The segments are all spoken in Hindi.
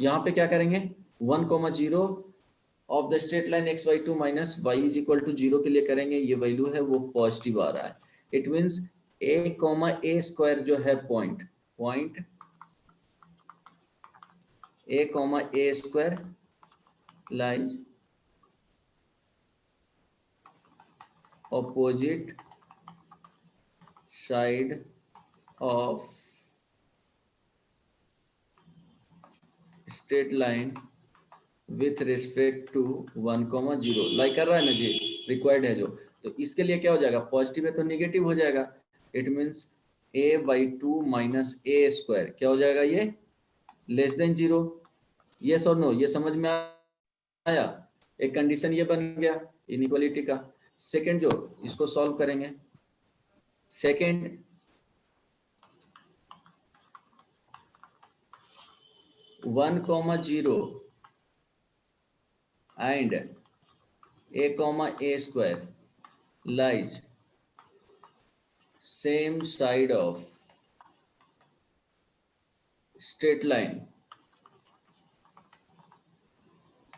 यहाँ पे क्या करेंगे 1,0 of the straight line x/2 minus y is equal to 0 के लिए करेंगे, ये वैल्यू है वो पॉजिटिव आ रहा है। इट मीन्स a, जो है point a, lies opposite side of straight line with respect to 1,0 like कर रहा है ना जी, रिक्वायर्ड है जो, तो इसके लिए क्या हो जाएगा, पॉजिटिव है तो निगेटिव हो जाएगा। It means a/2 minus a² क्या हो जाएगा, ये लेस देन 0। यस और नो, ये समझ में आया? एक कंडीशन ये बन गया इनइक्वालिटी का। सेकंड जो इसको सॉल्व करेंगे, second 1,0 and a² lies same side of straight line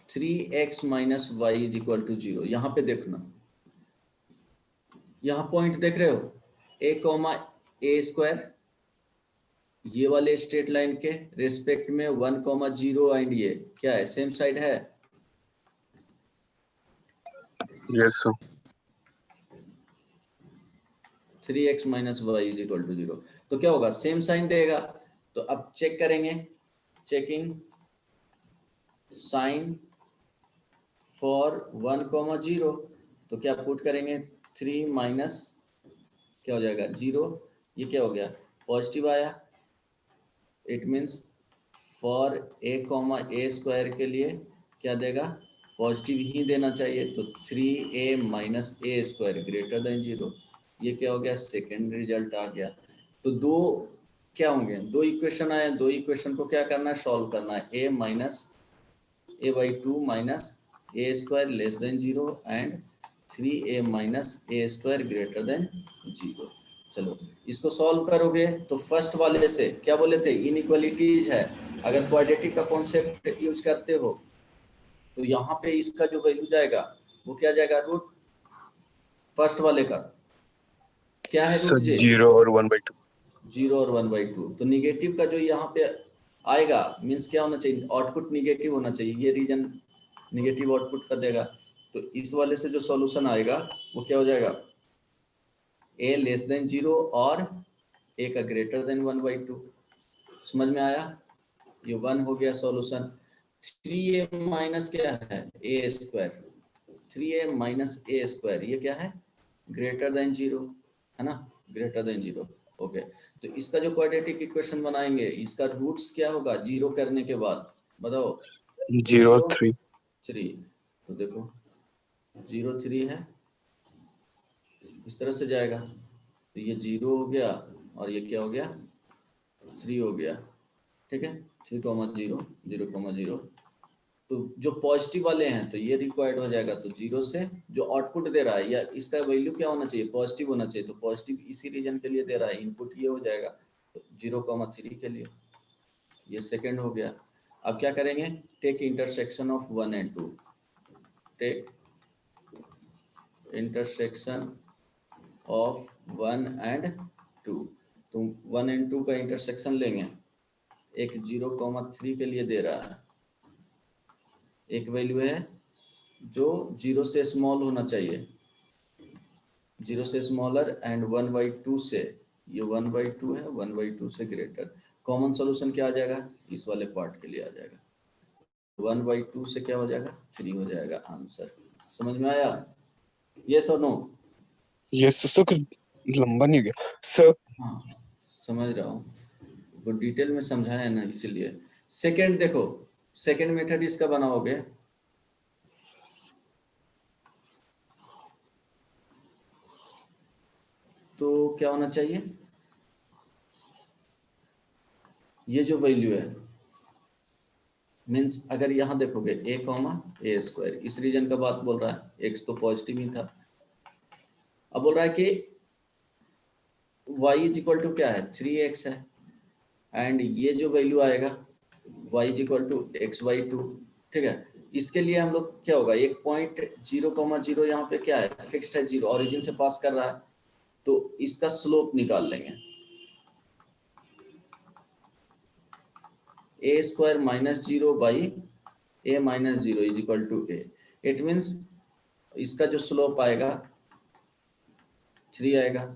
3x minus y is equal to 0। यहां पे देखना, यहां पॉइंट देख रहे हो a,a², ये वाले स्ट्रेट लाइन के रेस्पेक्ट में 1,0 एंड ये क्या है, सेम साइड है। Yes sir. 3x minus y is equal to 0, तो क्या होगा, सेम साइन देगा। तो अब चेक करेंगे, चेकिंग साइन फॉर 1,0, तो क्या पुट करेंगे 3 माइनस क्या हो जाएगा 0, ये क्या हो गया पॉजिटिव आया। इट मीन्स फॉर a,a² के लिए क्या देगा, पॉजिटिव ही देना चाहिए, तो 3a minus a² greater than 0, ये क्या हो गया, सेकेंड रिजल्ट आ गया। तो दो क्या होंगे, दो इक्वेशन आए, दो इक्वेशन को क्या करना है, सॉल्व करना है। a minus a/2 minus a² less than 0 and 3a minus a² greater than 0। चलो इसको सॉल्व करोगे तो फर्स्ट वाले से क्या बोले थे, इनइक्वालिटीज है, अगर क्वाड्रेटिक का कॉन्सेप्ट यूज करते हो तो यहाँ पे इसका जो वैल्यू जाएगा वो क्या जाएगा, रूट फर्स्ट वाले का क्या है, रूट जे 0 और 1/2। 0 और 1/2, तो निगेटिव का जो यहाँ पे आएगा मीन्स क्या होना चाहिए, आउटपुट निगेटिव होना चाहिए, ये रीजन निगेटिव आउटपुट का देगा। तो इस वाले से जो सॉल्यूशन आएगा वो क्या हो जाएगा, a लेस देन 0 और a का ग्रेटर देन 1/2। समझ में आया, ये 1 हो गया सॉल्यूशन। 3a माइनस क्या है a², 3a माइनस a², ये क्या है ग्रेटर देन 0 है ना, ग्रेटर देन 0। ओके, तो इसका जो क्वाड्रेटिक इक्वेशन बनाएंगे इसका रूट्स क्या होगा 0 करने के बाद, बताओ 0 और 3। 3, तो देखो 0 3 है, इस तरह से जाएगा, तो ये 0 हो गया और ये क्या हो गया 3 हो गया, ठीक है 3,0 0,0। तो जो पॉजिटिव वाले हैं तो ये रिक्वायर्ड हो जाएगा, तो 0 से जो आउटपुट दे रहा है या इसका वैल्यू क्या होना चाहिए, पॉजिटिव होना चाहिए, तो पॉजिटिव इसी रीजन के लिए दे रहा है, इनपुट ये हो जाएगा, तो 0,3 के लिए ये सेकंड हो गया। अब क्या करेंगे, take intersection of 1 and 2, take intersection of 1 and 2, तो 1 and 2 का इंटरसेक्शन लेंगे, एक 0,3 के लिए दे रहा है, एक वैल्यू है जो 0 से स्मॉल होना चाहिए, 0 से स्मॉलर एंड 1/2 से, ये 1/2 है 1/2 से ग्रेटर। कॉमन सॉल्यूशन क्या आ जाएगा, इस वाले पार्ट के लिए आ जाएगा, 1/2 से क्या हो जाएगा 3 हो जाएगा आंसर। समझ में आया, यस और नो? यस सर, कुछ लंबा नहीं हो गया सर? हाँ समझ रहा हूँ, वो डिटेल में समझाया ना इसीलिए। सेकंड देखो, सेकंड मेथड इसका बनाओगे, तो क्या होना चाहिए, ये जो वैल्यू है मीन्स अगर यहाँ देखोगे a,a², इस रीजन का बात बोल रहा है, x तो पॉजिटिव ही था। अब बोल रहा है कि y इज इक्वल टू क्या है 3x है, एंड ये जो वैल्यू आएगा y is equal to x by two. ठीक है, इसके लिए हम लोग क्या होगा, एक पॉइंट 0,0 यहाँ पे क्या है, फिक्स्ड है, 0 ऑरिजिन से पास कर रहा है, तो इसका स्लोप निकाल लेंगे। A square minus 0 by a minus 0 is equal to a. It means इसका जो स्लोप आएगा 3 आएगा,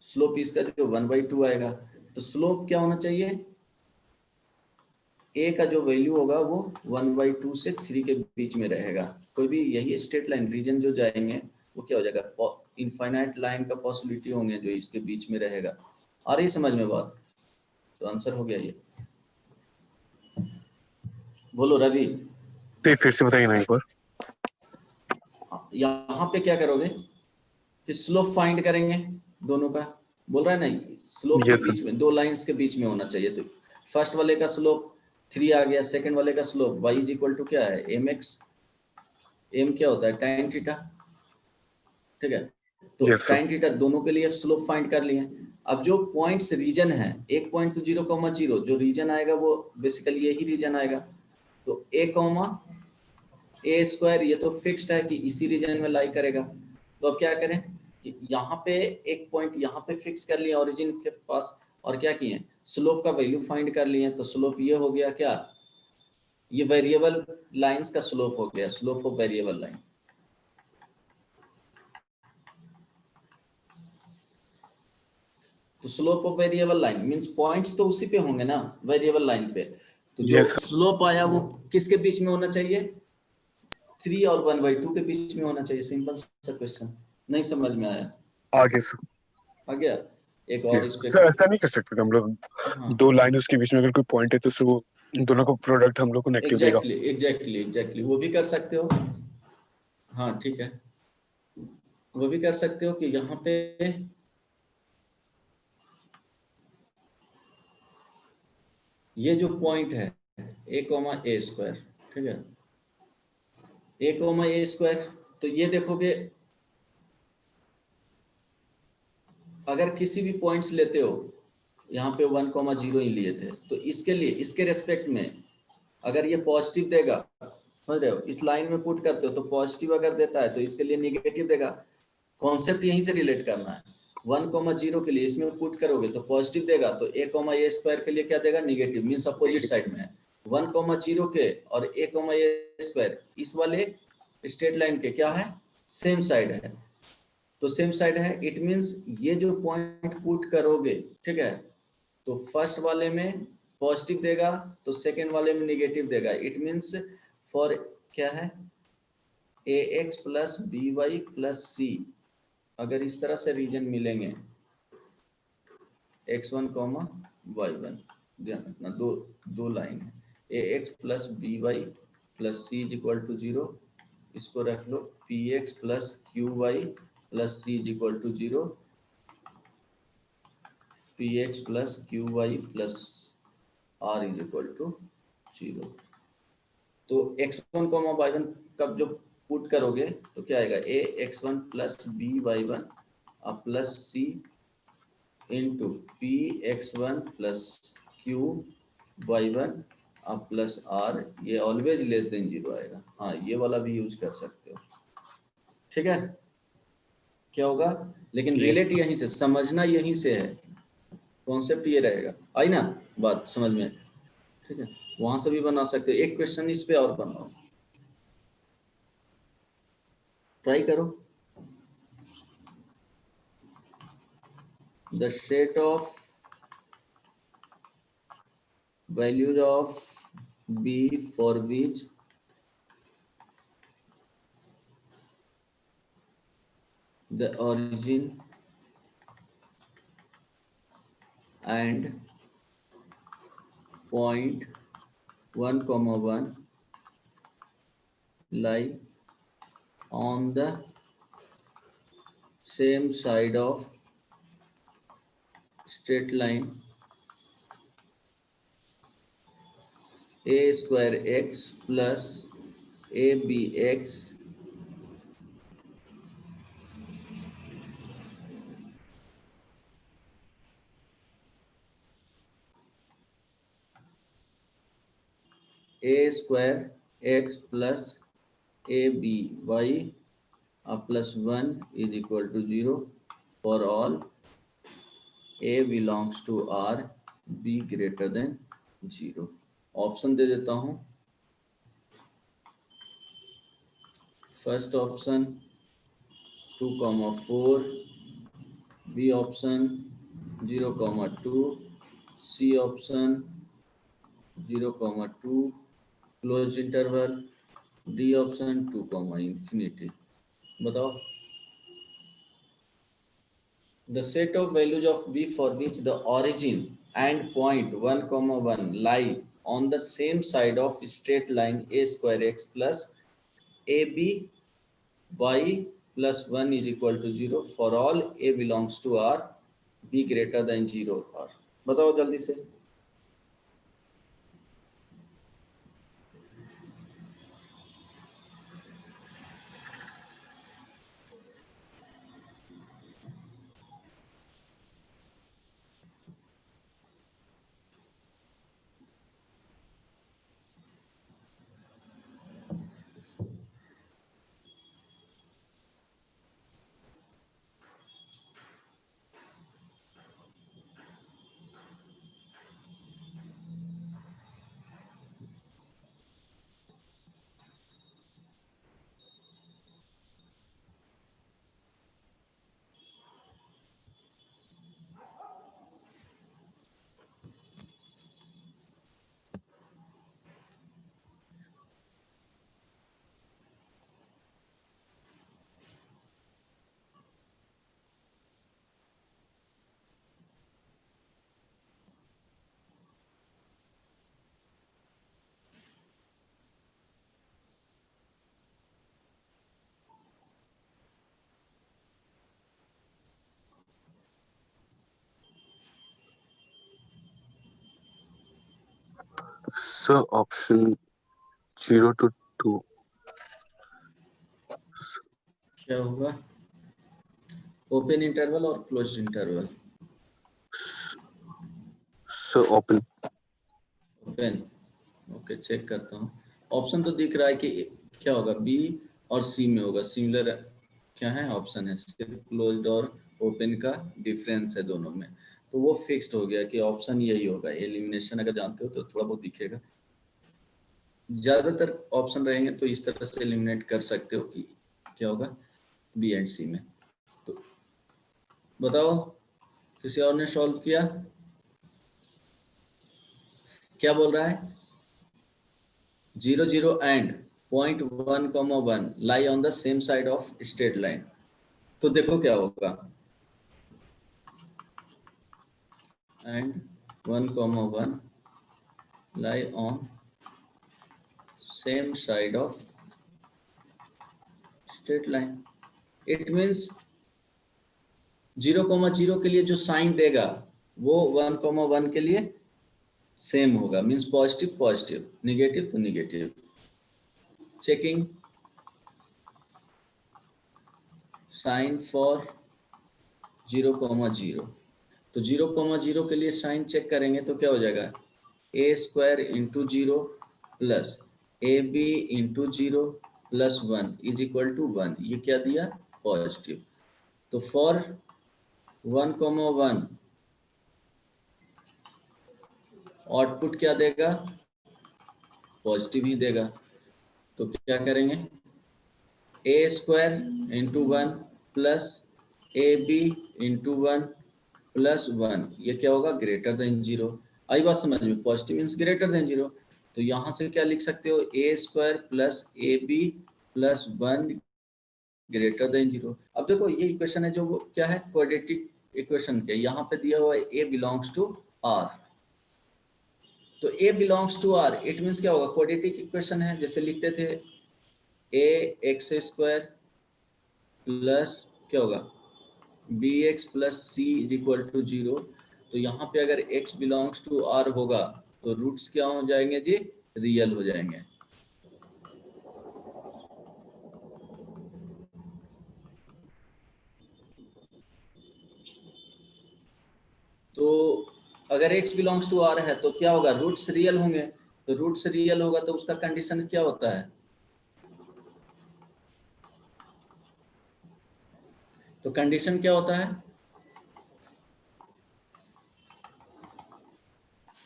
स्लोप इसका जो 1/2 आएगा। तो स्लोप क्या होना चाहिए, ए का जो वैल्यू होगा वो 1/2 से 3 के बीच में रहेगा। कोई भी यही स्ट्रेट लाइन रीजन जो जाएंगे वो क्या हो जाएगा, इनफाइनाइट लाइन का पॉसिबिलिटी होंगे जो इसके बीच में रहेगा। आ रही समझ में बात? तो आंसर हो गया ये। बोलो रवि। तो फिर से बताइए ना एक बार। यहाँ पे क्या करोगे कि स्लोप फाइंड करेंगे दोनों का, बोल रहा है नहीं, स्लोप के यस सर। बीच में, दो लाइंस के बीच में होना चाहिए। तो फर्स्ट वाले का स्लोप 3 आ गया, सेकंड वाले का slope y is equal to क्या है, mx। m क्या होता है, tan थीटा। ठीक है, तो यस सर। tan थीटा दोनों के लिए स्लोप फाइंड कर लिए। अब जो पॉइंट्स रीजन है, एक पॉइंट तो 0,0 जो रीजन आएगा वो बेसिकली यही रीजन आएगा। तो a स्क्वायर ये तो फिक्स्ड है कि इसी रीजन में लाई करेगा। तो अब क्या करें कि यहाँ पे एक पॉइंट यहाँ पे फिक्स कर लिया ओरिजिन के पास, और क्या किए, स्लोप का वैल्यू फाइंड कर लिए। तो स्लोप ये हो गया क्या, ये वेरिएबल लाइंस का स्लोप हो गया, स्लोप ऑफ वेरिएबल लाइन। तो slope of variable line means points तो उसी पे होंगे ना, वेरिएबल लाइन पे। तो जो यस सर। स्लोप आया वो किसके बीच में होना चाहिए, 3 और 1/2 के बीच में होना चाहिए। सिंपल सा क्वेश्चन, नहीं समझ में आया? आगे सर। आ गया? एक और यस इस पे, सर, ऐसा नहीं कर सकते कि हम लोग हाँ दो लाइन उसके बीच में अगर कोई पॉइंट है तो उससे वो दोनों को प्रोडक्ट हम लोग को नेगेटिव देगा। एग्जैक्टली वो भी कर सकते हो। हाँ ठीक है, वो भी कर सकते हो कि यहाँ पे ये जो पॉइंट है a, स्क्वायर, ठीक है, a, स्क्वायर, तो ये देखोगे अगर किसी भी पॉइंट्स लेते हो, यहाँ पे 1,0 ही लिए थे, तो इसके लिए इसके रेस्पेक्ट में अगर ये पॉजिटिव देगा, समझ रहे हो, इस लाइन में पुट करते हो तो पॉजिटिव अगर देता है तो इसके लिए निगेटिव देगा। कॉन्सेप्ट यहीं से रिलेट करना है। 1,0 के लिए इसमें पुट करोगे तो पॉजिटिव देगा, तो a, स्क्वायर के लिए क्या देगा, निगेटिव, मीन्स अपोजिट साइड में है। 1,0 के और a, स्क्वायर इस वाले स्ट्रेट लाइन के क्या है, सेम साइड है। तो सेम साइड है, इट मींस ये जो पॉइंट पुट करोगे, ठीक है, तो फर्स्ट वाले में पॉजिटिव देगा तो सेकंड वाले में निगेटिव देगा। इट मींस फॉर क्या है, ax plus by plus c, अगर इस तरह से रीजन मिलेंगे x1 कॉमा y1, ध्यान रखना दो दो लाइन है, ax plus by plus c is equal to 0, इसको रख लो px plus qy plus c is equal to 0, px plus qy plus r is equal to 0। तो x1 कॉमा y1 कब जो पुट करोगे तो क्या आएगा, a x1 plus b y1 plus c into p x1 plus q y1 plus r, ये ऑलवेज लेस देन 0 आएगा। हाँ ये वाला भी यूज कर सकते हो, ठीक है। क्या होगा, लेकिन यस रिलेट यहीं से, समझना यहीं से है, कॉन्सेप्ट ये रहेगा। आई ना बात समझ में? ठीक है, वहां से भी बना सकते हो। एक क्वेश्चन इस पे और बनाओ, ट्राई करो। The set of values of b for which the origin and point 1,1 lie on the same side of straight line a square x plus abx a square x plus a b y plus 1 is equal to 0 for all a belongs to R, b greater than 0. Option दे देता हूं। First option 2,4, B option 0,2, C option 0,2 closed interval, D option 2, infinity. बताओ। The set of values of b for which the origin and point 1, 1 lie on the same side of straight line a square x plus ab y plus 1 is equal to 0 for all a belongs to R, b greater than 0 R। बताओ जल्दी से। Sir, option 0 to 2. क्या होगा? ओपन इंटरवल और close interval. Sir, open. Open. Okay, check करता हूँ। ऑप्शन तो दिख रहा है कि क्या होगा, बी और सी में होगा सिमिलर। क्या है ऑप्शन है, सिर्फ क्लोज्ड और ओपन का डिफरेंस है दोनों में, तो वो फिक्स्ड हो गया कि ऑप्शन यही होगा। एलिमिनेशन अगर जानते हो तो थोड़ा बहुत दिखेगा, ज्यादातर ऑप्शन रहेंगे तो इस तरह से एलिमिनेट कर सकते हो कि क्या होगा बी एंड सी में। तो बताओ, किसी और ने सॉल्व किया? क्या बोल रहा है? 0, 0 and point 1, 1 lie on the same side of straight line। तो देखो क्या होगा, and 1, 1 lie on same side of straight line। It means 0,0 के लिए जो साइन देगा वो 1,1 के लिए सेम होगा, मीन्स पॉजिटिव पॉजिटिव, निगेटिव तो निगेटिव। चेकिंग साइन फॉर 0,0, तो 0,0 के लिए साइन चेक करेंगे तो क्या हो जाएगा, a square into 0 plus a b into 0 plus 1 is equal to 1। ये क्या दिया, पॉजिटिव। तो फॉर 1,1 आउटपुट क्या देगा, पॉजिटिव ही देगा। तो क्या करेंगे, a square into 1 plus a b into 1 plus 1, ये क्या होगा, ग्रेटर देन 0। आई बात समझ में, पॉजिटिव मीन्स ग्रेटर देन 0। तो यहाँ से क्या लिख सकते हो, a square plus a b plus 1 greater than 0। अब देखो ये इक्वेशन है जो वो क्या है, क्वाड्रेटिक इक्वेशन के, यहाँ पे दिया हुआ है ए बिलोंग्स टू आर। तो a belongs to R it means क्या होगा, क्वाड्रेटिक इक्वेशन है, जैसे लिखते थे ए एक्स स्क्वायर प्लस क्या होगा b x plus c is equal to 0। तो यहाँ पे अगर x बिलोंग्स टू r होगा तो रूट्स क्या हो जाएंगे जी, रियल हो जाएंगे। तो अगर x बिलोंग्स टू r है तो क्या होगा, रूट्स रियल होंगे। तो रूट से रियल होगा तो उसका कंडीशन क्या होता है? तो कंडीशन क्या होता है?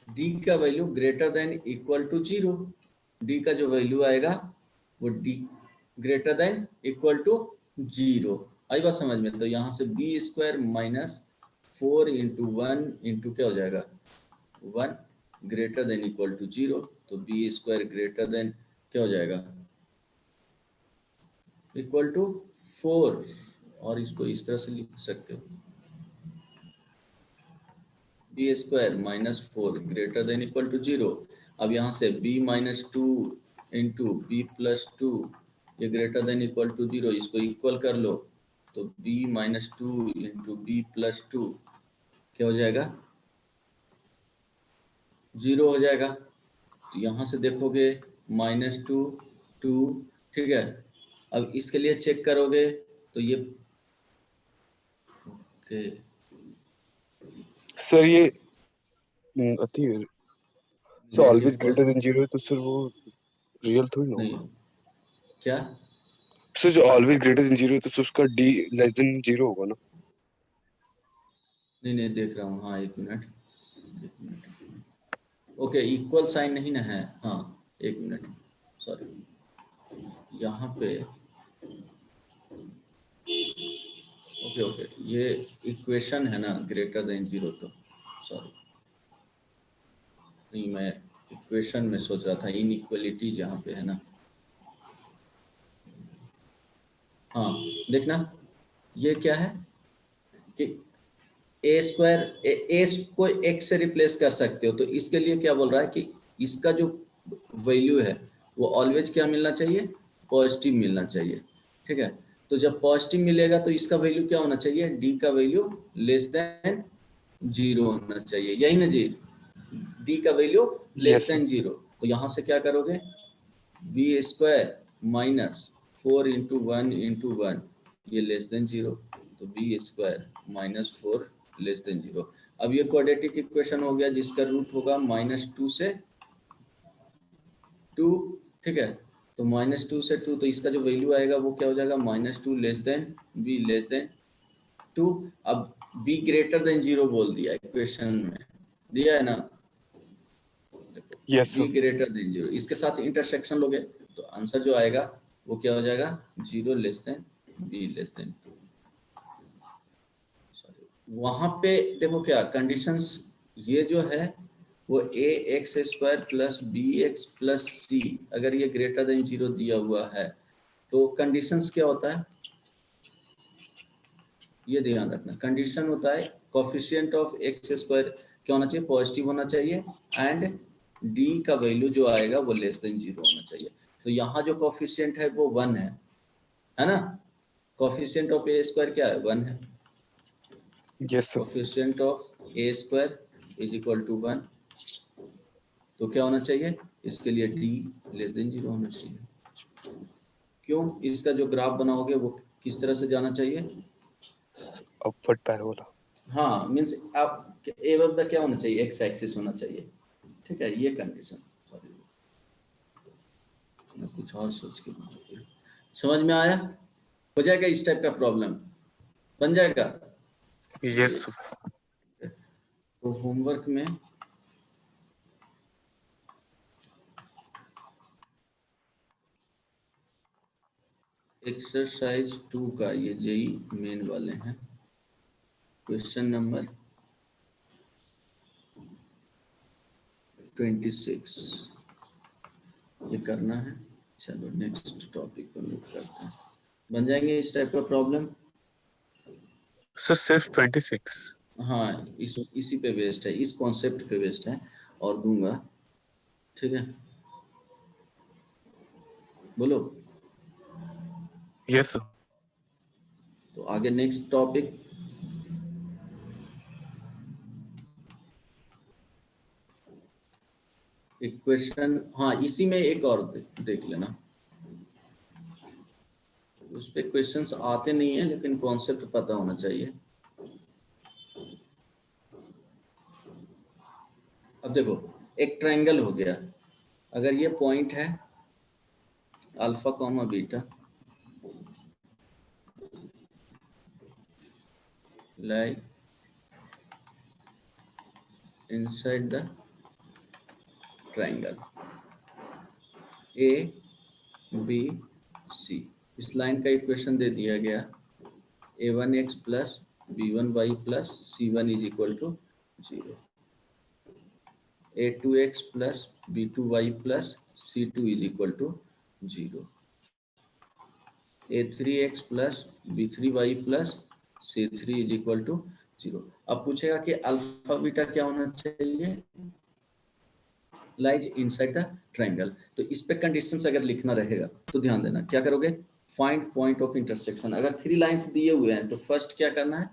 डी का value greater than equal to 0। D का जो वैल्यू आएगा वो D greater than equal to 0। आई बात समझ में? तो यहाँ से b square minus 4 into 1 into क्या हो जाएगा 1 ग्रेटर देन इक्वल टू 0। तो बी स्क्वायर ग्रेटर देन क्या हो जाएगा इक्वल टू 4। और इसको इस तरह से लिख सकते हो b square minus 4 greater than equal to 0। अब यहाँ से b minus 2 into b plus 2 ये ग्रेटर देन इक्वल टू 0, इसको इक्वल कर लो तो b minus 2 into b plus 2 क्या हो जाएगा 0 हो जाएगा। तो यहाँ से देखोगे माइनस 2 2, ठीक है। अब इसके लिए चेक करोगे तो ये ओके सर ये अति so negative always greater than 0 है तो सर वो रियल थोड़ी ना नहीं होगा। क्या सर जो ऑलवेज ग्रेटर देन 0 है तो उसका d लेस देन 0 होगा ना। नहीं देख रहा हूँ। हाँ एक मिनट ओके इक्वल साइन नहीं ना है। हाँ एक मिनट सॉरी यहाँ पे ओके ये इक्वेशन है ना ग्रेटर देन 0 तो सॉरी नहीं मैं इक्वेशन में सोच रहा था इनइक्वलिटी जहाँ पे है ना। हाँ देखना ये क्या है कि ए स्क्वायर ए को एक्स से रिप्लेस कर सकते हो तो इसके लिए क्या बोल रहा है कि इसका जो वैल्यू है वो ऑलवेज क्या मिलना चाहिए पॉजिटिव मिलना चाहिए, ठीक है। तो जब पॉजिटिव मिलेगा तो इसका वैल्यू क्या होना चाहिए डी का वैल्यू लेस देन 0 होना चाहिए, यही ना जी। डी का वैल्यू लेस यस देन 0 तो यहाँ से क्या करोगे b square minus 4 into 1 into 1 ये लेस देन 0 तो b square minus 4 less than 0। अब ये क्वाड्रेटिक इक्वेशन हो गया जिसका रूट होगा माइनस 2 से 2, ठीक है। तो माइनस 2 से 2 तो इसका जो वैल्यू आएगा वो क्या हो जाएगा minus 2 less than be less than 2। अब बी ग्रेटर देन 0 बोल दिया इक्वेशन में दिया है ना, यस बी ग्रेटर देन 0 इसके साथ इंटरसेक्शन लोगे तो आंसर जो आएगा वो क्या हो जाएगा 0 less than be less than 2। वहां पे देखो क्या कंडीशंस ये जो है वो a x square plus b x plus c अगर ये ग्रेटर देन 0 दिया हुआ है तो कंडीशंस क्या होता है ये ध्यान रखना। कंडीशन होता है कोफिशिएंट ऑफ एक्स स्क्वायर क्या होना चाहिए पॉजिटिव होना चाहिए एंड डी का वैल्यू जो आएगा वो लेस देन 0 होना चाहिए। तो यहाँ जो कोफिशिएंट है वो 1 है ना। कोफिशिएंट ऑफ ए स्क्वायर क्या है 1 है। Yes sir coefficient of a square is equal to 1 तो क्या होना चाहिए इसके लिए डी लेस देन 0 होना चाहिए। क्यों इसका जो ग्राफ बनाओगे वो किस तरह से जाना चाहिए अपवर्ड पैराबोला। हाँ मीन्स आप एवं द क्या होना चाहिए एक्स एक्सिस होना चाहिए, ठीक है। ये कंडीशन सॉरी मैं कुछ और सोच के समझ में आया हो जाएगा इस टाइप का प्रॉब्लम बन जाएगा। यस तो होमवर्क में एक्सरसाइज 2 का ये जेई मेन वाले हैं क्वेश्चन नंबर 26 ये करना है। चलो नेक्स्ट टॉपिक पर मूव करते हैं। बन जाएंगे इस टाइप का प्रॉब्लम। सर सिर्फ 26। हाँ इसी पे बेस्ड है इस कॉन्सेप्ट पे बेस्ड है और दूंगा, ठीक है। बोलो यस सर तो आगे नेक्स्ट टॉपिक इक्वेशन। हाँ इसी में एक और देख लेना उस पे क्वेश्चंस आते नहीं है लेकिन कॉन्सेप्ट पता होना चाहिए। अब देखो एक ट्रायंगल हो गया अगर ये पॉइंट है alpha comma beta lie inside the triangle A B C, इस लाइन का इक्वेशन दे दिया गया a1x plus b1y plus c1 is equal to 0, a2x plus b2y plus c2 is equal to 0, a3x plus b3y plus c3 is equal to 0। अब पूछेगा कि अल्फा बीटा क्या होना चाहिए, लाइज इनसाइड द ट्रायंगल। तो इस पे कंडीशंस अगर लिखना रहेगा तो ध्यान देना, क्या करोगे, फाइंड पॉइंट ऑफ इंटरसेक्शन। अगर 3 लाइंस दिए हुए हैं तो फर्स्ट क्या करना है,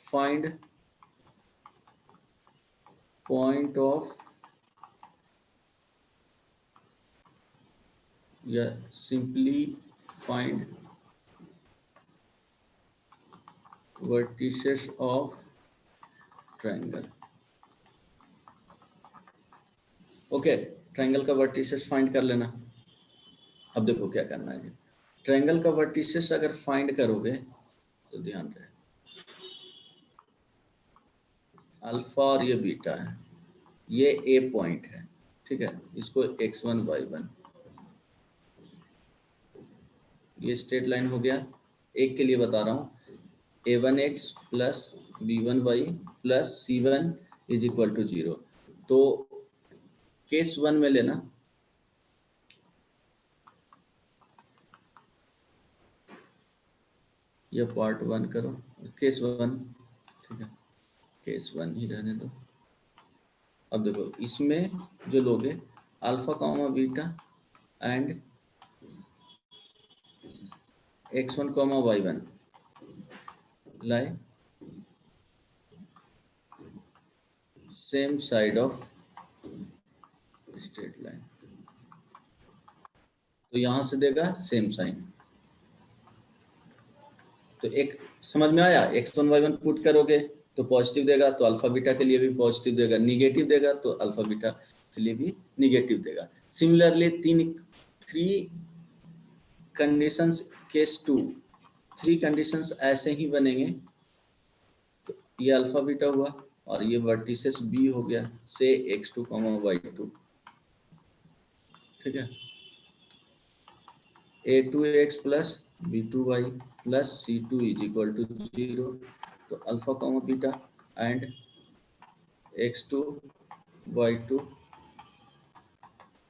फाइंड पॉइंट ऑफ या simply find vertices of triangle. Okay, triangle का वर्टिसेस फाइंड कर लेना। अब देखो क्या करना है, ट्रायंगल का वर्टिसेस अगर फाइंड करोगे तो ध्यान रहे अल्फा और ये बीटा है, ये ए पॉइंट है, ठीक है, इसको x1 y1, ये स्ट्रेट लाइन हो गया। एक के लिए बता रहा हूँ, a1x plus b1y plus c1 is equal to 0। तो केस 1 में लेना, ये पार्ट 1 करो, केस 1, ठीक है, केस 1 ही रहने दो। अब देखो इसमें जो लोगे alpha comma beta and x1 comma y1 lie same side of straight line, तो यहां से देगा सेम साइन। तो एक समझ में आया, x1 y1 पुट करोगे तो पॉजिटिव देगा, तो अल्फा बीटा के लिए भी पॉजिटिव देगा, निगेटिव देगा तो अल्फा बीटा के लिए भी निगेटिव देगा। सिमिलरली 3 कंडीशंस केस 2, 3 कंडीशंस ऐसे ही बनेंगे। तो ये अल्फा बीटा हुआ और ये वर्टिसेस बी हो गया से x2 y2, ठीक है, a2x plus b2y plus c2 is equal to 0। तो alpha comma beta and x2 y2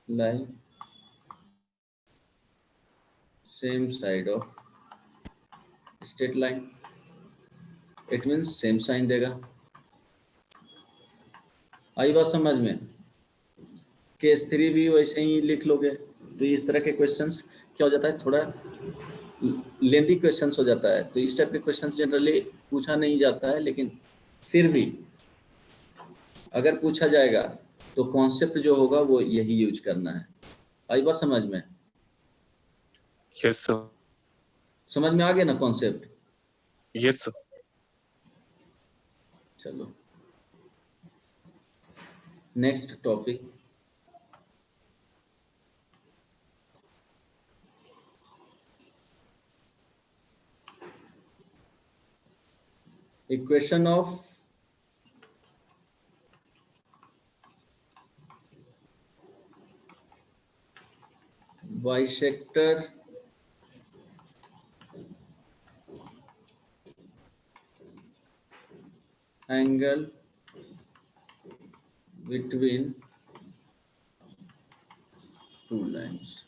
lie same side of straight line, it means same sign देगा। आई बात समझ में? केस 3 भी वैसे ही लिख लोगे। तो इस तरह के क्वेश्चंस क्या हो जाता है, थोड़ा लेंथी क्वेश्चंस हो जाता है, तो इस टाइप के क्वेश्चंस जनरली पूछा नहीं जाता है, लेकिन फिर भी अगर पूछा जाएगा तो कॉन्सेप्ट जो होगा वो यही यूज करना है। आई बात समझ में? Yes sir. समझ में आ गया ना कॉन्सेप्ट? Yes sir. चलो next topic, equation of bisector angle between 2 lines.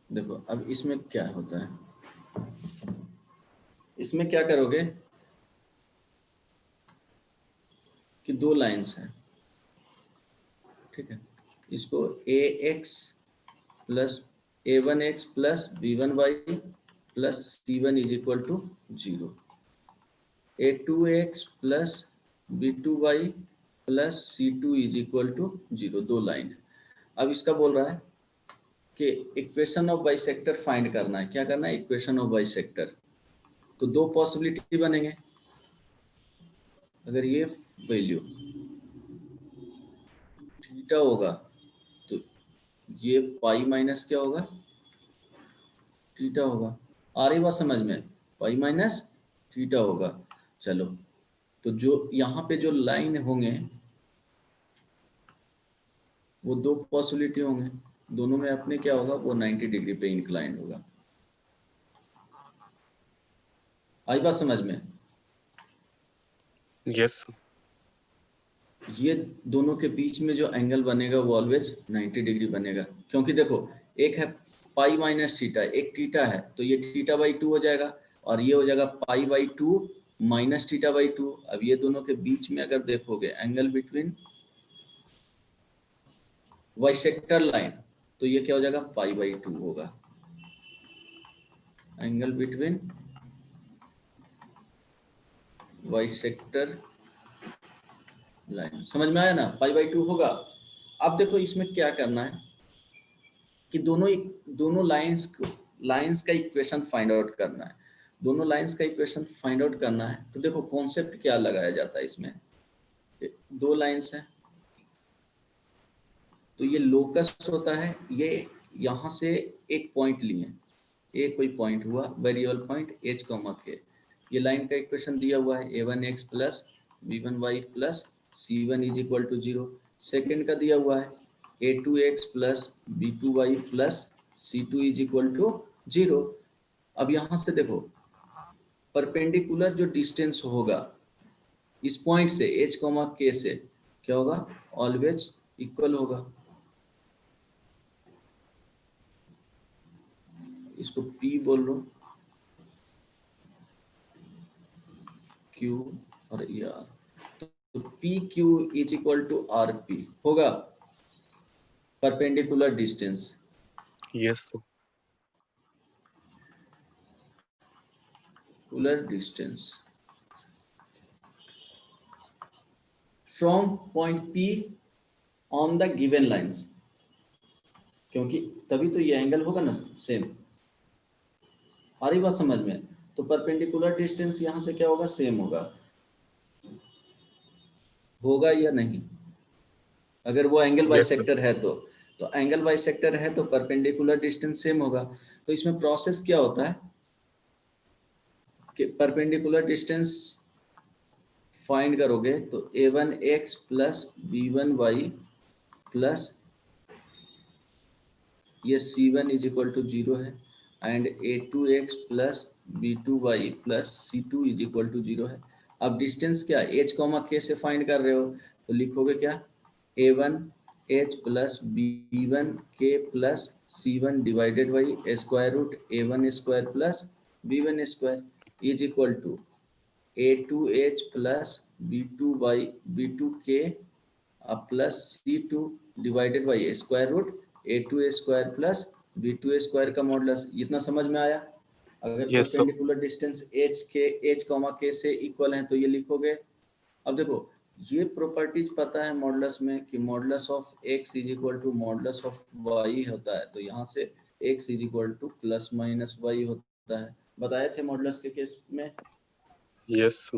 देखो अब इसमें क्या होता है, इसमें क्या करोगे कि 2 लाइन्स हैं, ठीक है, इसको ax plus a1x plus b1y plus c1 is equal to 0, a2x plus b2y plus c2 is equal to 0, 2 line. अब इसका बोल रहा है कि इक्वेशन ऑफ बाइसेक्टर फाइंड करना है। क्या करना है, इक्वेशन ऑफ बाइसेक्टर। तो 2 पॉसिबिलिटी बनेंगे, अगर ये वैल्यू थीटा होगा तो ये पाई माइनस क्या होगा, थीटा होगा। आ रही बात समझ में, पाई माइनस थीटा होगा। चलो, तो जो यहाँ पे जो लाइन होंगे वो दो पॉसिबिलिटी होंगे, दोनों में अपने क्या होगा, वो 90 डिग्री पे इंक्लाइन होगा। आई बात समझ में? यस ये दोनों के बीच में जो एंगल बनेगा वो ऑलवेज 90 डिग्री बनेगा, क्योंकि देखो एक है पाई माइनस थीटा, एक थीटा है, तो ये थीटा बाई 2 हो जाएगा, और ये हो जाएगा pi by 2 minus theta by 2। अब ये दोनों के बीच में अगर देखोगे एंगल बिटवीन बाइसेक्टर लाइन, तो ये क्या हो जाएगा, पाई बाई 2 होगा। एंगल बिटवीन बाइसेक्टर लाइन, समझ में आया ना, पाई बाई 2 होगा। अब देखो इसमें क्या करना है कि दोनों लाइंस का इक्वेशन फाइंड आउट करना है। दोनों लाइंस का इक्वेशन फाइंड आउट करना है, तो देखो कॉन्सेप्ट क्या लगाया जाता है इसमें। दो लाइंस है, तो ये लोकस होता है, ये यहाँ से एक पॉइंट लिए, ए कोई पॉइंट हुआ, वेरिएबल पॉइंट एच कॉमा के, ये लाइन का इक्वेशन दिया हुआ है a1x plus b1y plus c1 is equal to 0। Second का दिया हुआ है a2x plus b2y plus c2 is equal to 0। अब यहाँ से देखो परपेंडिकुलर जो डिस्टेंस होगा इस पॉइंट से h कॉमा के से, क्या होगा, ऑलवेज इक्वल होगा। इसको P बोल लो, Q और ER, तो P Q is equal to R P होगा, perpendicular distance. Yes perpendicular distance from point P on the given lines, क्योंकि तभी तो ये एंगल होगा ना सेम। आ रही बात समझ में? तो परपेंडिकुलर डिस्टेंस यहां से क्या होगा, सेम होगा, होगा या नहीं? अगर वो एंगल यस बाइसेक्टर है तो एंगल बाइसेक्टर है तो परपेंडिकुलर डिस्टेंस सेम होगा। तो इसमें प्रोसेस क्या होता है कि परपेंडिकुलर डिस्टेंस फाइंड करोगे तो a1x प्लस b1y प्लस ये c1 इज इक्वल टू 0 है, and a2x plus b2y plus c2 is equal to 0 है। अब डिस्टेंस क्या h कॉमा k से फाइंड कर रहे हो, तो लिखोगे क्या, a1h plus b1k plus c1 divided by square root a1 square plus b1 square is equal to a2h plus b2k plus c2 divided by square root a2 square plus b2 square का मॉडुलस। इतना समझ में आया? अगर yes perpendicular distance h comma k से इक्वल है तो ये लिखोगे। अब देखो ये प्रॉपर्टीज पता है मॉडुलस में कि modulus of x is equal to modulus of y होता है, तो यहाँ से x is equal to plus minus y होता है, बताए थे मॉडुलस के केस में। यस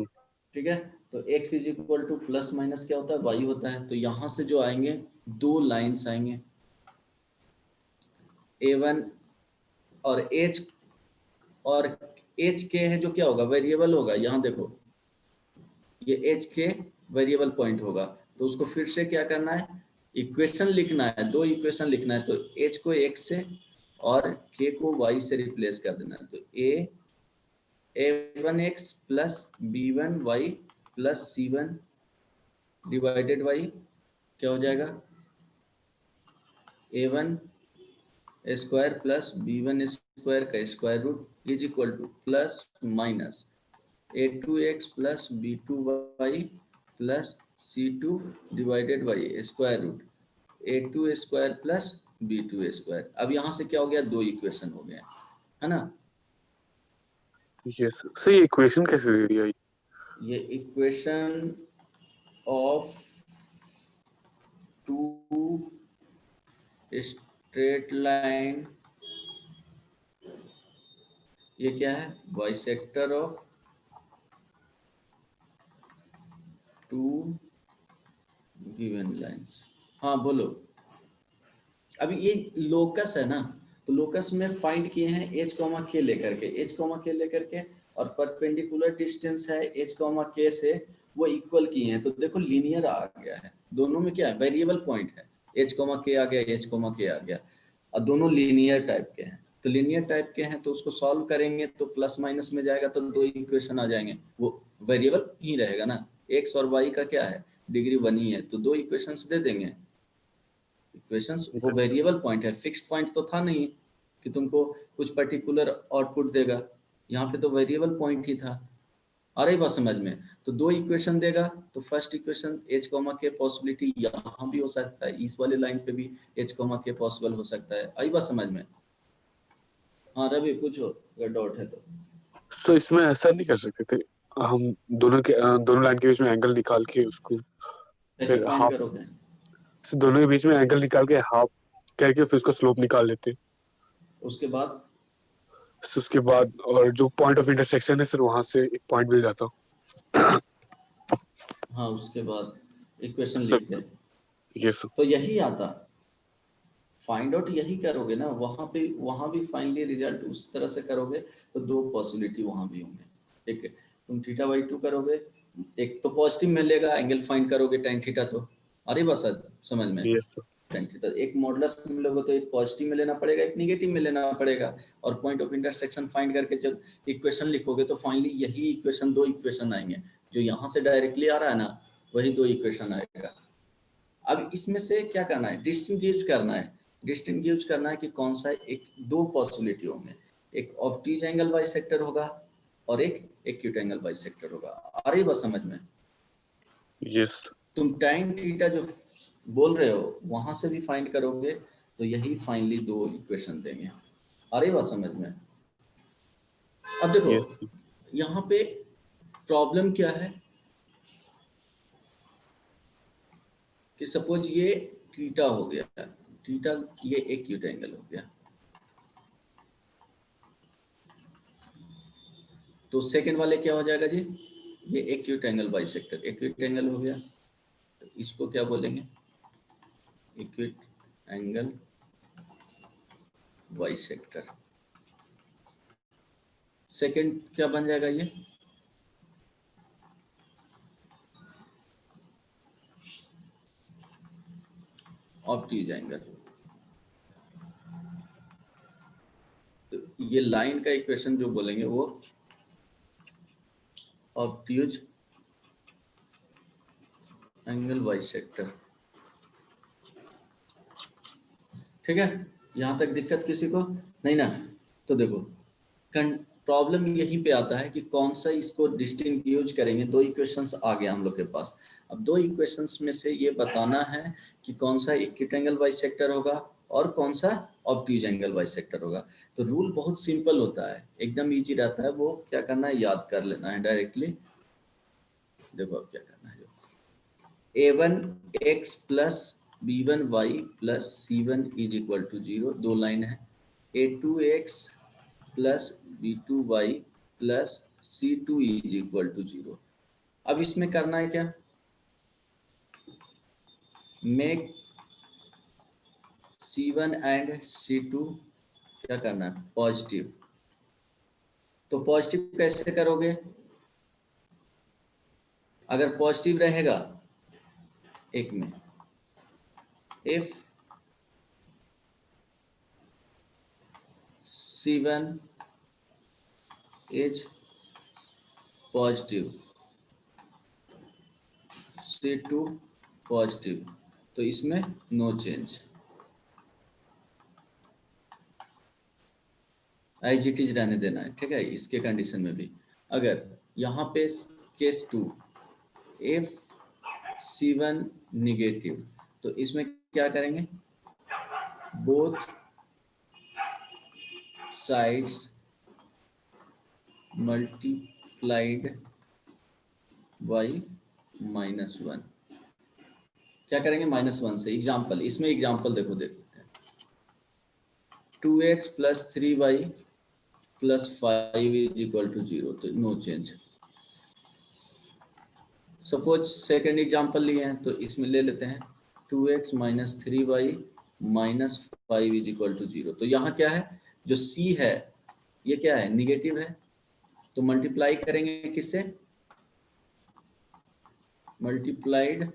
ठीक है, तो x is equal to plus minus क्या होता है, y होता है। तो यहाँ से जो आएंगे दो लाइंस आएंगे a1 और h, और h के है जो क्या होगा, वेरिएबल होगा। यहाँ देखो ये h के वेरिएबल पॉइंट होगा, तो उसको फिर से क्या करना है, इक्वेशन लिखना है, दो इक्वेशन लिखना है। तो h को x से और k को y से रिप्लेस कर देना है। तो a1x plus b1y plus c1 divided by क्या हो जाएगा, a1 square plus b1 square का square root is equal to plus minus a2x plus b2y plus c2 divided by square root a2 square plus b2 square. अब यहाँ से क्या हो गया, दो इक्वेशन हो गए, है ना। यस सर ये इक्वेशन कैसे दे दिया? ये equation of two straight line, ये क्या है, bisector of two given lines. हाँ बोलो। अभी ये लोकस है ना, तो लोकस में फाइंड किए हैं h कॉमा के लेकर के और परपेंडिकुलर डिस्टेंस है h कॉमा के से, वो इक्वल किए हैं। तो देखो लीनियर आ गया है, दोनों में क्या है, वेरिएबल पॉइंट है, h कॉमा के आ गया, h कॉमा के आ गया, और दोनों लीनियर टाइप के हैं। तो लीनियर टाइप के हैं तो उसको सॉल्व करेंगे तो प्लस माइनस में जाएगा तो दो इक्वेशन आ जाएंगे, वो वेरिएबल ही रहेगा ना, x और y का क्या है, डिग्री 1 ही है, तो दो इक्वेशंस दे देंगे। इक्वेशंस वो वेरिएबल पॉइंट है, फिक्स्ड पॉइंट तो था नहीं कि तुमको कुछ पर्टिकुलर आउटपुट देगा, यहाँ पे तो वेरिएबल पॉइंट ही था। आ रही बात समझ में? तो दो इक्वेशन देगा, तो फर्स्ट इक्वेशन h कॉमा के पॉसिबिलिटी यहाँ भी हो सकता है, इस वाले लाइन पे भी h कॉमा के पॉसिबल हो सकता है। आई बात समझ में? हाँ रवि पूछो अगर डाउट है तो। तो इसमें ऐसा नहीं कर सकते थे हम दोनों लाइन के बीच में एंगल निकाल के उसको कैसे फिर फाइंड हाफ, करोगे? दोनों के बीच में एंगल निकाल के हाफ करके फिर उसका स्लोप निकाल लेते। उसके बाद फिर उसके बाद और जो पॉइंट ऑफ इंटरसेक्शन है फिर वहां से एक पॉइंट मिल जाता। हाँ उसके बाद इक्वेशन लिखते सब हैं, ये सब। तो यही आता, फाइंड आउट यही करोगे ना, वहां भी फाइनली रिजल्ट उस तरह से करोगे तो दो पॉसिबिलिटी वहां भी होंगे। एक तुम थीटा बाई 2 करोगे, एक तो पॉजिटिव मिलेगा, एंगल फाइंड करोगे tan थीटा, तो अरे बस समझ में, ये सब tan थीटा एक मॉडुलस में लोगे तो एक पॉजिटिव में लेना पड़ेगा, एक निगेटिव में लेना पड़ेगा, और पॉइंट ऑफ इंटरसेक्शन फाइंड करके जब इक्वेशन लिखोगे तो फाइनली यही इक्वेशन, दो इक्वेशन आएंगे, जो यहाँ से डायरेक्टली आ रहा है ना वही दो इक्वेशन आएगा। अब इसमें से क्या करना है, डिस्टिंग्विश करना है कि कौन सा एक, दो पॉसिबिलिटी होंगे, एक ऑब्ट्यूज एंगल बाइसेक्टर होगा और एक एक्यूट एंगल बाइसेक्टर होगा। आ रही बात समझ में? ये तुम tan थीटा जो बोल रहे हो वहां से भी फाइंड करोगे तो यही फाइनली दो इक्वेशन देंगे। आ रही बात समझ में? अब देखो सब यहाँ पे प्रॉब्लम क्या है कि सपोज ये थीटा हो गया, थीटा ये एक्यूट एंगल हो गया, तो सेकंड वाले क्या हो जाएगा जी, ये acute angle bisector, acute angle हो गया, तो इसको क्या बोलेंगे, एक्यूट एंगल बाइसेक्टर। सेकंड क्या बन जाएगा ये, ऑब्ट्यूज एंगल। तो ये लाइन का इक्वेशन जो बोलेंगे वो ऑब्ट्यूज एंगल बाइसेक्टर। ठीक है, यहां तक दिक्कत किसी को नहीं ना? तो देखो प्रॉब्लम यहीं पे आता है कि कौन सा इसको डिस्टिंग्विश करेंगे, दो इक्वेशंस आ गया हम लोग के पास। अब दो इक्वेशंस में से ये बताना है कि कौन सा एक्यूट एंगल बाइसेक्टर होगा और कौन सा ऑब्ट्यूज एंगल बाइसेक्टर होगा। तो रूल बहुत सिंपल होता है, एकदम इजी रहता है, वो क्या करना है, याद कर लेना है डायरेक्टली। देखो अब क्या करना है, a1x plus b1y plus c1 is equal to 0, दो लाइन है, a2x plus b2y plus c2 is equal to 0। अब इसमें करना है क्या, मेक c1 एंड c2 क्या करना है, पॉजिटिव। तो पॉजिटिव कैसे करोगे, अगर पॉजिटिव रहेगा एक में, if c1 is positive, c2 positive, तो इसमें no change, as it is रहने देना है। ठीक है, इसके कंडीशन में भी अगर यहाँ पे केस 2 इफ c1 निगेटिव, तो इसमें क्या करेंगे, बोथ साइड्स मल्टीप्लाइड बाई -1। क्या करेंगे, -1 से एग्जाम्पल, इसमें एग्जाम्पल देखो देखते हैं, 2x plus 3y plus 5 is equal to 0, तो no change. Suppose second example लिए हैं तो इसमें ले लेते हैं 2x minus 3y minus 5 is equal to 0। तो यहाँ क्या है, जो c है ये क्या है, निगेटिव है, तो मल्टीप्लाई करेंगे किससे, मल्टीप्लाइड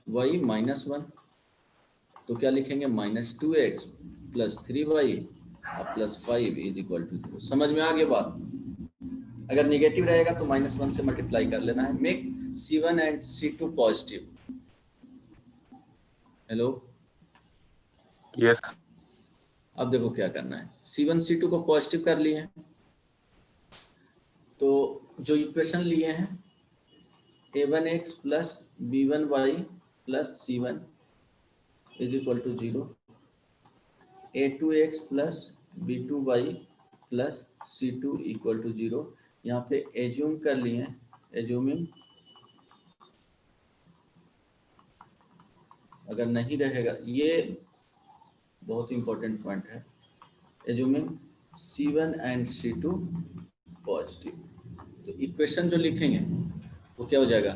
y माइनस 1, तो क्या लिखेंगे minus 2x plus 3y plus 5 is equal to 0। समझ में आ गया बात। अगर निगेटिव रहेगा तो माइनस 1 से मल्टीप्लाई कर लेना है। Make C1 and C2 positive. Hello, yes अब देखो क्या करना है, C1 C2 को पॉजिटिव कर लिए हैं, तो जो इक्वेशन लिए हैं a1x plus b1y plus C1 is equal to 0, a2x plus b2y plus C2 equal to 0। यहाँ पे एज्यूम कर लिए हैं, एज्यूमिंग अगर नहीं रहेगा, ये बहुत इंपॉर्टेंट पॉइंट है, assuming C1 and C2 positive, तो इक्वेशन जो लिखेंगे वो क्या हो जाएगा,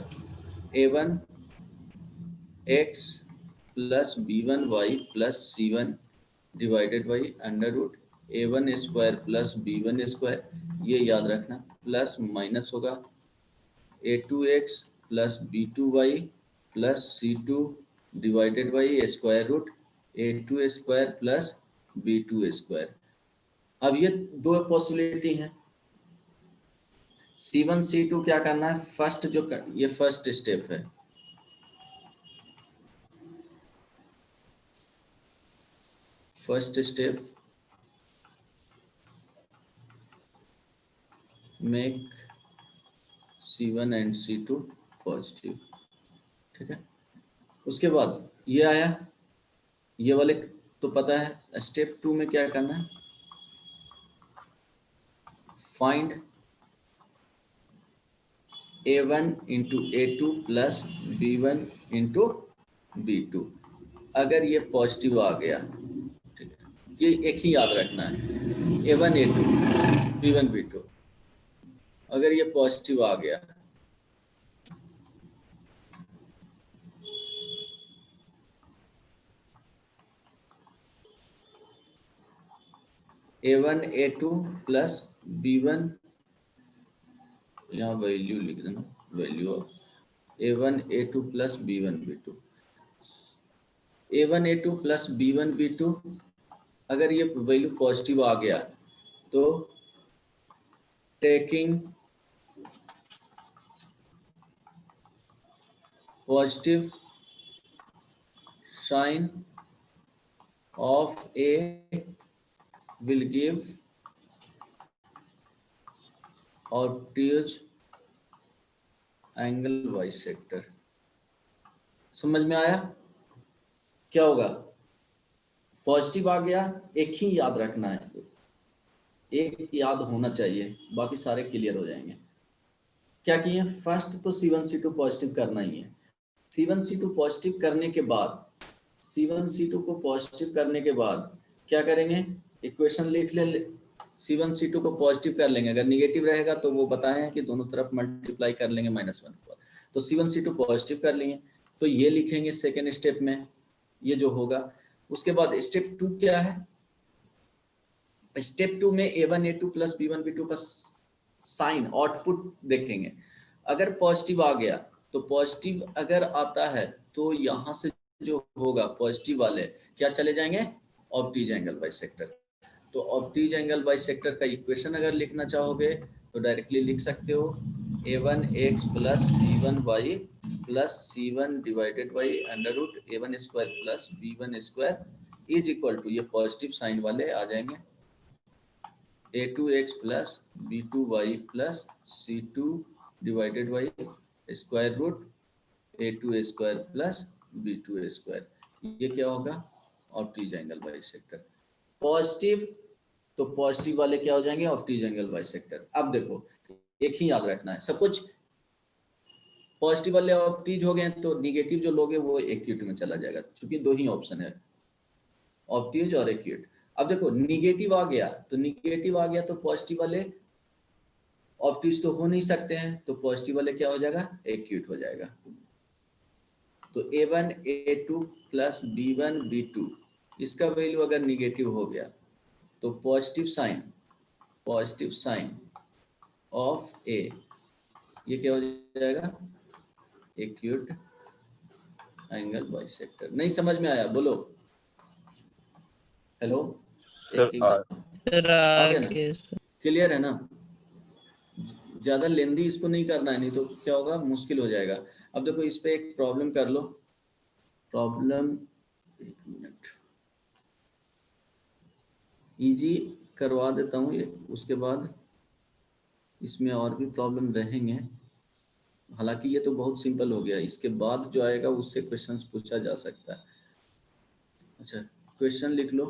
a1 x plus b1y plus C1 divided by under root a1 square plus b1 square, ये याद रखना, प्लस माइनस होगा a2x plus b2y plus C2 divided by square root a2 square plus b2 square. अब ये दो पॉसिबिलिटी हैं, C1 C2 क्या करना है, फर्स्ट जो ये फर्स्ट स्टेप है, first step make C1 and C2 positive, ठीक है। उसके बाद ये आया, ये वाले तो पता है, स्टेप 2 में क्या करना है, find a1 into a2 plus b1 into b2। अगर ये पॉजिटिव आ गया, ठीक है, ये एक ही याद रखना है, a1 a2 b1 b2, अगर ये पॉजिटिव आ गया a1 a2 प्लस b1, यहाँ वैल्यू लिख देना, value of a1 a2 plus b1 b2, a1 a2 plus b1 b2, अगर ये वैल्यू पॉजिटिव आ गया तो taking positive sign of a will give obtuse angle bisector. समझ में आया क्या होगा, पॉजिटिव आ गया, एक ही याद रखना है, एक याद होना चाहिए, बाकी सारे क्लियर हो जाएंगे। क्या किए, फर्स्ट तो C1 C2 पॉजिटिव करना ही है, C1 C2 पॉजिटिव करने के बाद, C1 C2 को पॉजिटिव करने के बाद क्या करेंगे, इक्वेशन लिख ले, C1 C2 को पॉजिटिव कर लेंगे, अगर निगेटिव रहेगा तो वो बताएं कि दोनों तरफ मल्टीप्लाई कर लेंगे -1 पर, तो C1 C2 पॉजिटिव कर लेंगे, तो ये लिखेंगे सेकेंड स्टेप में, ये जो होगा। उसके बाद स्टेप 2 क्या है, स्टेप 2 में a1 a2 plus b1 b2 का साइन आउटपुट देखेंगे, अगर पॉजिटिव आ गया तो पॉजिटिव अगर आता है तो यहाँ से जो होगा पॉजिटिव वाले क्या चले जाएंगे, ऑब्ट्यूज एंगल बाइसेक्टर। तो ऑब्ट्यूज एंगल बाइसेक्टर का इक्वेशन अगर लिखना चाहोगे तो डायरेक्टली लिख सकते हो, a1x plus b1y plus C1 divided by under root a1 square plus b1 square is equal to, ये पॉजिटिव साइन वाले आ जाएंगे, a2x plus b2y plus C2 divided by square root a2 square plus b2 square, ये क्या होगा, ऑब्ट्यूज एंगल बाइसेक्टर। पॉजिटिव तो पॉजिटिव वाले क्या हो जाएंगे, ऑब्ट्यूज एंगल बाइसेक्टर। अब देखो एक ही याद रखना है, सब कुछ पॉजिटिव वाले ऑब्ट्यूज हो गए तो निगेटिव जो लोगे वो एक्यूट में चला जाएगा, क्योंकि दो ही ऑप्शन है, ऑब्ट्यूज और एक्यूट। अब देखो निगेटिव आ गया तो निगेटिव आ गया तो पॉजिटिव वाले ऑब्ट्यूज तो हो नहीं सकते हैं, तो पॉजिटिव वाले क्या हो जाएगा, एक्यूट हो जाएगा। तो A1 A2 plus B1 B2 इसका वैल्यू अगर निगेटिव हो गया तो पॉजिटिव साइन ऑफ A ये क्या हो जाएगा, एक्यूट एंगल बाइसेक्टर। नहीं समझ में आया, बोलो हेलो। सर एक आ गया ना, क्लियर है ना? ज्यादा लेंदी इसको नहीं करना है, नहीं तो क्या होगा, मुश्किल हो जाएगा। अब देखो इस पे एक प्रॉब्लम कर लो, प्रॉब्लम, एक मिनट इजी करवा देता हूँ ये, उसके बाद इसमें और भी प्रॉब्लम रहेंगे। हालांकि ये तो बहुत सिंपल हो गया, इसके बाद जो आएगा उससे क्वेश्चंस पूछा जा सकता है। अच्छा क्वेश्चन लिख लो,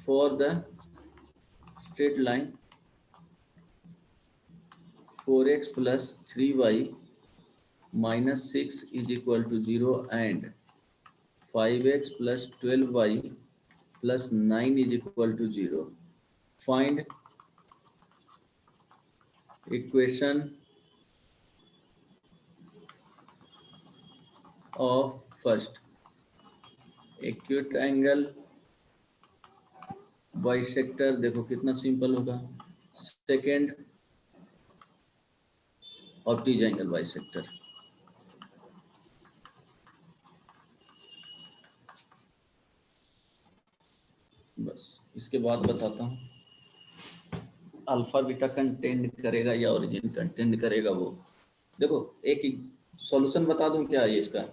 for the straight line 4x plus 3y minus 6 is equal to 0 and 5x plus 12y plus 9 is equal to 0. Find equation of first acute angle bisector, देखो कितना सिंपल होगा। Second obtuse angle bisector. बस इसके बाद बताता हूँ अल्फा बीटा कंटेंट करेगा या ओरिजिन कंटेंट करेगा। वो देखो एक ही सॉल्यूशन बता दूं क्या है इसका।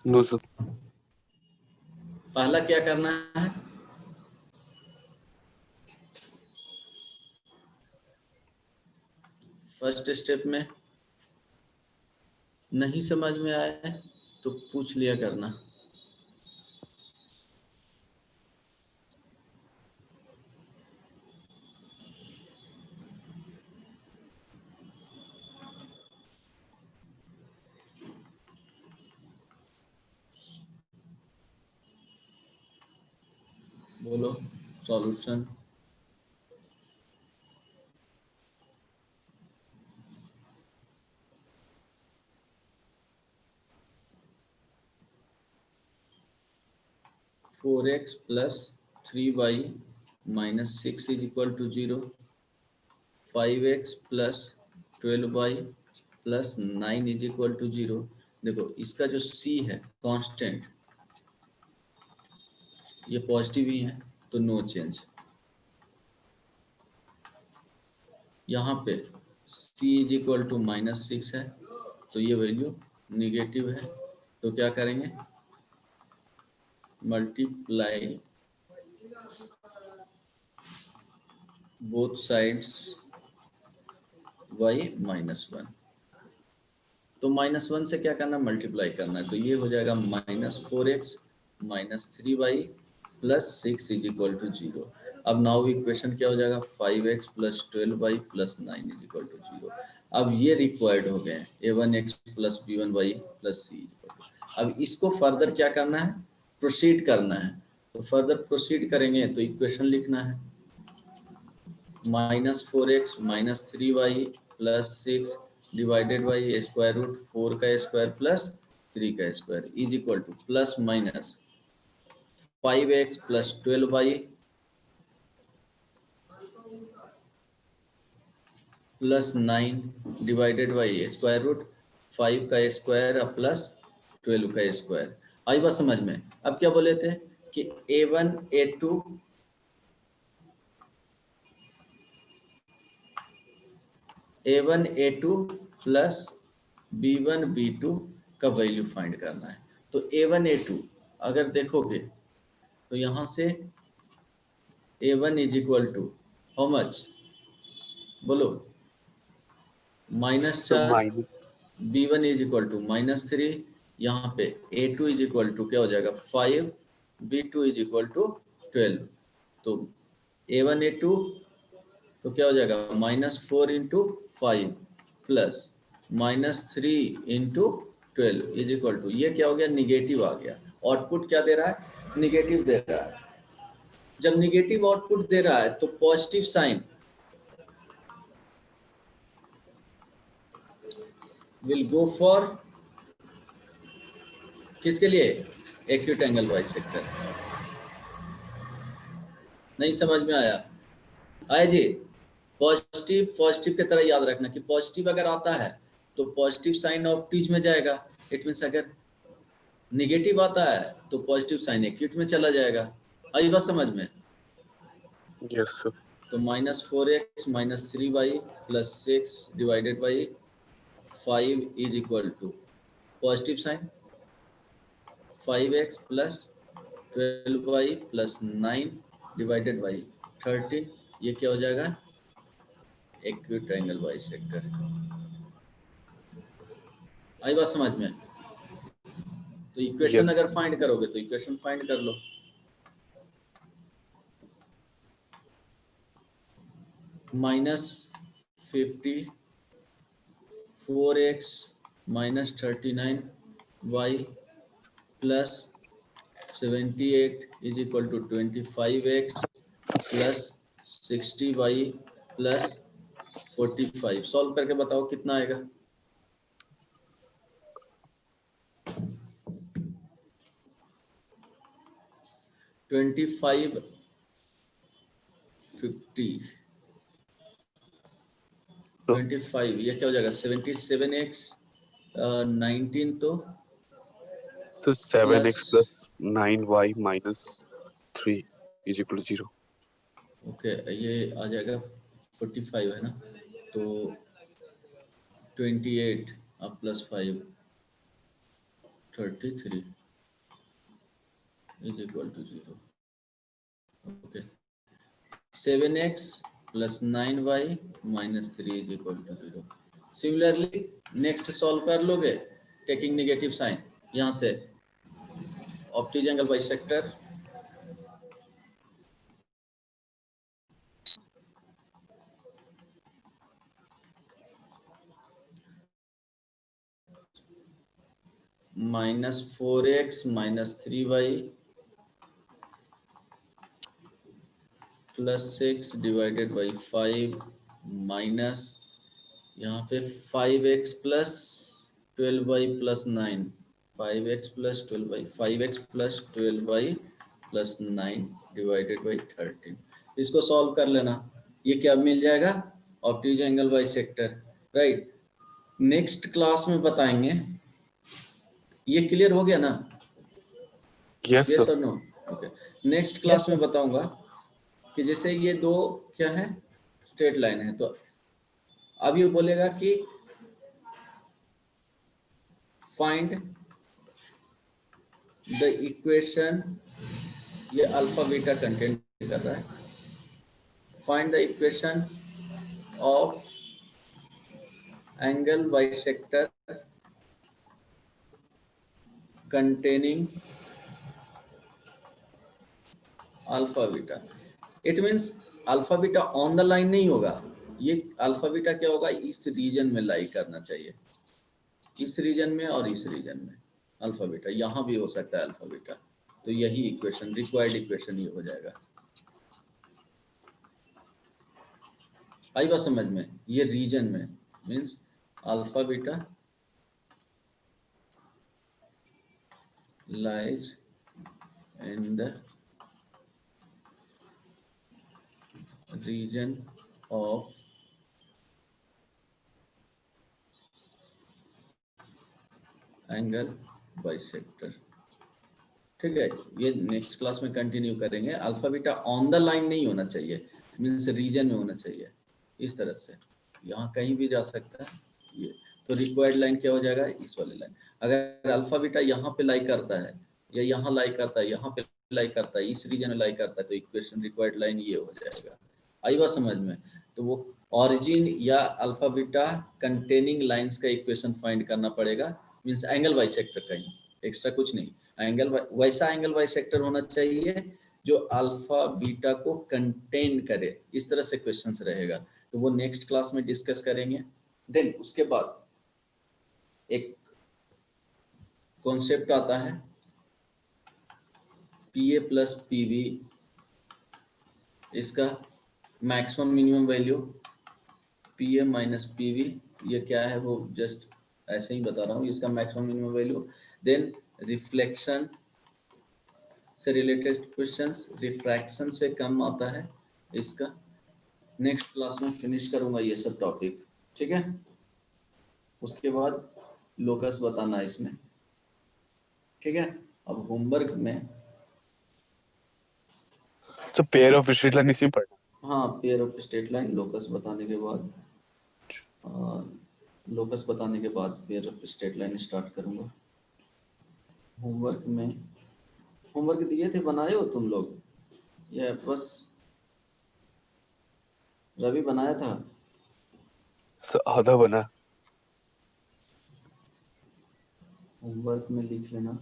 No sir. पहला क्या करना है, फर्स्ट स्टेप में नहीं समझ में आया तो पूछ लिया करना। बोलो solution. Four X plus 3y minus 6 is equal to 0, 5x plus 12y plus 9 is equal to 0। देखो इसका जो c है कांस्टेंट, ये पॉजिटिव ही है तो नो चेंज। यहाँ पे c is equal to minus 6 है तो ये वैल्यू निगेटिव है, तो क्या करेंगे, multiply both sides y minus 1। तो माइनस 1 से क्या करना, मल्टीप्लाई करना है, तो ये हो जाएगा minus 4x minus 3y plus 6 is equal to 0। अब नाउ इक्वेशन क्या हो जाएगा, 5x plus 12y plus 9 is equal to 0। अब ये रिक्वायर्ड हो गए a1x plus b1y plus c। अब इसको फर्दर क्या करना है, प्रोसीड करना है। तो फर्दर प्रोसीड करेंगे तो इक्वेशन लिखना है minus 4x minus 3y plus 6 divided by square root 4 का स्क्वायर प्लस 3 का square is equal to plus minus 5x plus 12y plus 9 divided by square root 5 का स्क्वायर प्लस 12 का स्क्वायर। आई बात समझ में? अब क्या बोले थे कि a1 a2 a1 a2 plus b1 b2 का वैल्यू फाइंड करना है। तो a1 a2 अगर देखोगे तो यहाँ से a1 is equal to how much, बोलो, minus 4, b1 is equal to minus 3, यहाँ पे a2 इज इक्वल टू क्या हो जाएगा 5, b2 इज इक्वल टू 12। तो a1 a2 तो क्या हो जाएगा -4 इंटू 5 प्लस -3 इंटू 12 इज इक्वल टू, ये क्या हो गया, निगेटिव आ गया। आउटपुट क्या दे रहा है, निगेटिव दे रहा है। जब निगेटिव आउटपुट दे रहा है तो positive sign will go for किसके लिए? Acute angle bisector. नहीं समझ में आया? आया जी? पॉजिटिव पॉजिटिव की तरह याद रखना कि पॉजिटिव अगर आता है तो पॉजिटिव साइन ऑप्टीज में जाएगा। इट मीन्स अगर निगेटिव आता है तो पॉजिटिव साइन एक्यूट में चला जाएगा। आई बात समझ में? Yes sir. तो -4x - 3y + 6 divided by 5 is equal to positive sign 5x + 12y + 9 divided by 13। ये क्या हो जाएगा? Acute angle bisector. आई बात समझ में? तो इक्वेशन यस अगर फाइंड करोगे तो इक्वेशन फाइंड कर लो। -54x - 39y + 78 is equal to 25x + 60y + 45। Solve करके बताओ कितना आएगा? 25 50 25 ये क्या हो जाएगा? 77x 19 तो तो 7x + 9y - 3 is equal to 0। Okay ये आ जाएगा 45 है ना, तो 28 अब +5 33 is equal to 0। Okay 7x + 9y - 3 is equal to 0। Similarly next solve कर लोगे टेकिंग नेगेटिव साइन यहाँ से optic angle bisector -4x - 3y + 6 divided by 5 minus यहाँ पे 5x + 12y + 9 5x + 12y 5x + 12y + 9 divided by 13। इसको सॉल्व कर लेना। ये क्या मिल जाएगा? Optic angle bisector. Right, next class में बताएंगे। ये क्लियर हो गया ना? Yes yes sir. और नो? ओके, नेक्स्ट क्लास में बताऊंगा कि जैसे ये दो क्या है, स्ट्रेट लाइन है, तो अब ये बोलेगा कि फाइंड द इक्वेशन, ये अल्फा बीटा कंटेंट कर रहा है। Find the equation of angle bisector containing alpha beta. It means alpha beta on the line नहीं होगा, ये अल्फा बीटा क्या होगा, इस रीजन में लाई करना चाहिए, इस रीजन में और इस रीजन में अल्फा बीटा। यहाँ भी हो सकता है अल्फा बीटा, तो यही इक्वेशन, रिक्वायर्ड इक्वेशन ये हो जाएगा। आई बात समझ में? ये रीजन में means alpha beta lies in the region of angle bisector. ठीक है, ये नेक्स्ट क्लास में कंटिन्यू करेंगे। Alpha beta on the line नहीं होना चाहिए, मीन्स रीजन में होना चाहिए, इस तरह से। यहाँ कहीं भी जा सकता है ये, तो रिक्वायर्ड लाइन क्या हो जाएगा, इस वाली लाइन। अगर अल्फा बीटा यहाँ पे लाई करता है या यहाँ लाई करता है, यहाँ पे लाई करता है, इस रीजन में लाई करता है, तो इक्वेशन रिक्वायर्ड लाइन ये हो जाएगा। आई बात समझ में? तो वो ऑरिजिन या अल्फा बीटा कंटेनिंग लाइंस का इक्वेशन फाइंड करना पड़ेगा, मीन्स एंगल बाइसेक्टर का ही, एक्स्ट्रा कुछ नहीं। एंगल वैसा एंगल बाइसेक्टर होना चाहिए जो अल्फा बीटा को कंटेन करे, इस तरह से क्वेश्चंस रहेगा। तो वो नेक्स्ट क्लास में डिस्कस करेंगे। देन उसके बाद एक कॉन्सेप्ट आता है PA + PB, इसका maximum minimum value PA - PB, ये क्या है वो जस्ट ऐसे ही बता रहा हूँ, इसका maximum minimum value. Then reflection से रिलेटेड क्वेश्चंस, रिफ्रैक्शन से कम आता है इसका। नेक्स्ट क्लास में फिनिश करूंगा ये सब टॉपिक, ठीक है। उसके बाद लोकस बताना है इसमें, ठीक है। अब होमवर्क में तो पेयर ऑफ स्ट्रेट लाइन इसी पढ़ना। हाँ, pair of straight line, locus बताने के बाद लोकस बताने के बाद pair of straight line start करूंगा। होमवर्क में होमवर्क दिए थे, बनाए हो तुम लोग या बस रवि बनाया था? आधा बना। होमवर्क में लिख लेना।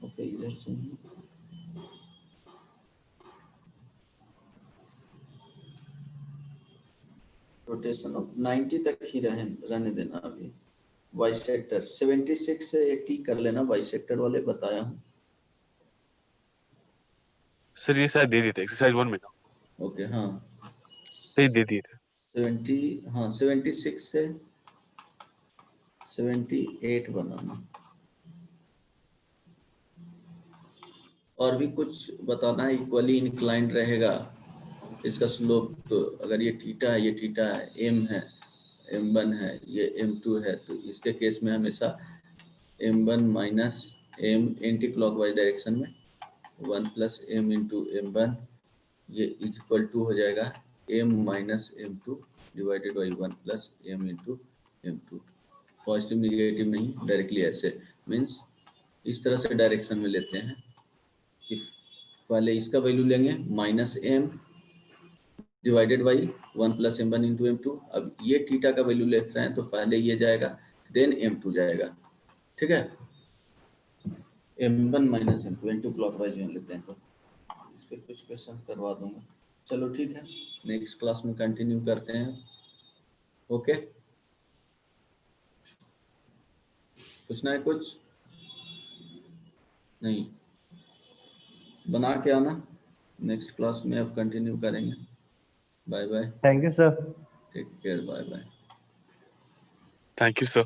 ओके, इधर से रोटेशन ऑफ 90 तक ही रहने देना अभी। बाइसेक्टर 76 से 80 कर लेना, बाइसेक्टर वाले बताया हूँ। सर ये शायद दे दिए थे एक्सरसाइज 1 में ना। ओके, हाँ सही दे दिए थे। 76 से 78 बनाना। और भी कुछ बताना है। इक्वली इंक्लाइंड रहेगा इसका स्लोप, तो अगर ये थीटा है, ये थीटा है, एम है, m1 है, ये m2 है, तो इसके केस में हमेशा m1 minus m anti clockwise direction में 1 प्लस m इंटू m1, ये इक्वल टू हो जाएगा m minus m2 divided by 1 plus m into m2। Positive negative नहीं, डायरेक्टली ऐसे मीन्स इस तरह से डायरेक्शन में लेते हैं कि पहले इसका वैल्यू लेंगे minus m divided by 1 plus m1 into m2। अब ये थीटा का वैल्यू ले रहे हैं तो पहले ये जाएगा, देन m2 जाएगा, ठीक है। m1 minus m2 anti clockwise में लेते हैं, तो इस पे कुछ क्वेश्चन करवा दूंगा। चलो ठीक है, नेक्स्ट क्लास में कंटिन्यू करते हैं। ओके, पूछना है कुछ? नहीं, बना के आना, नेक्स्ट क्लास में अब कंटिन्यू करेंगे। Bye bye, thank you sir. Take care, bye bye. Thank you sir.